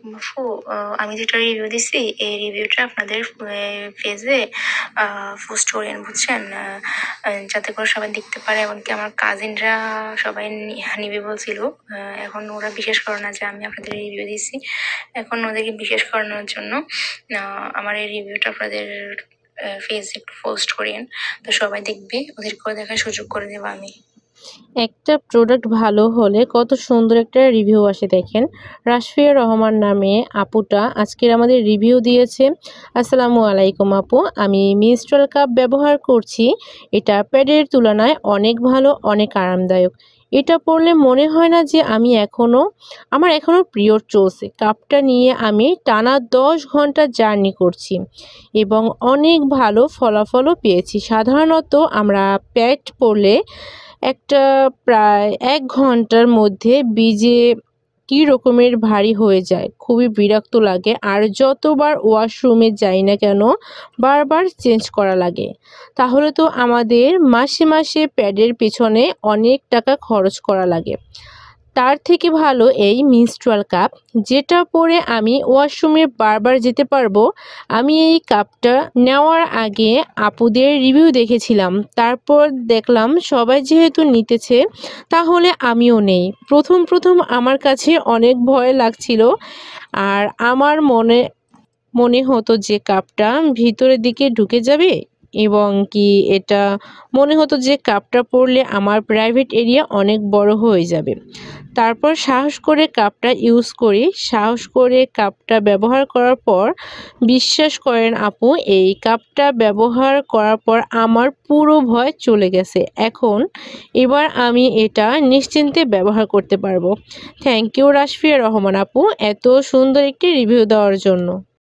আপু, আমি যেটা রিভিউ দিছি এই রিভিউটা আপনাদের পেজে পোস্ট করেন, বুঝছেন? যাতে করে সবাই দেখতে পারে, এমনকি আমার কাজিনরা সবাই নিবে বলছিল। এখন ওরা বিশ্বাস করে না যে আমি আপনাদের রিভিউ দিছি। এখন ওদেরকে বিশ্বাস করানোর জন্য আমার এই রিভিউটা আপনাদের পেজে একটু পোস্ট করেন, তো সবাই দেখবে, ওদেরকেও দেখার সুযোগ করে দেবো আমি। একটা প্রোডাক্ট ভালো হলে কত সুন্দর একটা রিভিউ আসে দেখেন। রাশফিয়া রহমান নামে আপুটা আজকের আমাদের রিভিউ দিয়েছে। আসসালামু আলাইকুম আপু, আমি মিনস্ট্রাল কাপ ব্যবহার করছি। এটা প্যাডের তুলনায় অনেক ভালো, অনেক আরামদায়ক। এটা পরলে মনে হয় না যে আমার এখনো পিরিয়ড চলছে। কাপটা নিয়ে আমি টানা 10 ঘন্টা জার্নি করছি এবং অনেক ভালো ফলাফলও পেয়েছি। সাধারণত আমরা প্যাড পরলে একটা প্রায় 1 ঘন্টার মধ্যে বীজে কি রকমের ভারী হয়ে যায়, খুবই বিরক্ত লাগে। আর যতবার ওয়াশরুমে যাই না কেন বারবার চেঞ্জ করা লাগে। তাহলে তো আমাদের মাসে মাসে প্যাডের পেছনে অনেক টাকা খরচ করা লাগে। তার থেকে ভালো এই মিনস্ট্রাল কাপ, যেটা পরে আমি ওয়াশরুমে বারবার যেতে পারবো। আমি এই কাপটা নেওয়ার আগে আপুদের রিভিউ দেখেছিলাম, তারপর দেখলাম সবাই যেহেতু নিতেছে তাহলে আমিও নেই। প্রথম আমার কাছে অনেক ভয় লাগছিল, আর আমার মনে হতো যে কাপটা ভিতরের দিকে ঢুকে যাবে এবং এটা মনে হতো যে কাপটা পরলে আমার প্রাইভেট এরিয়া অনেক বড় হয়ে যাবে। তারপর সাহস করে কাপটা ইউজ করি। সাহস করে কাপটা ব্যবহার করার পর বিশ্বাস করেন আপু, এই কাপটা ব্যবহার করার পর আমার পুরো ভয় চলে গেছে। এবার আমি এটা নিশ্চিন্তে ব্যবহার করতে পারবো। থ্যাংক ইউ রাশফিয়া রহমান আপু, এত সুন্দর একটি রিভিউ দেওয়ার জন্য।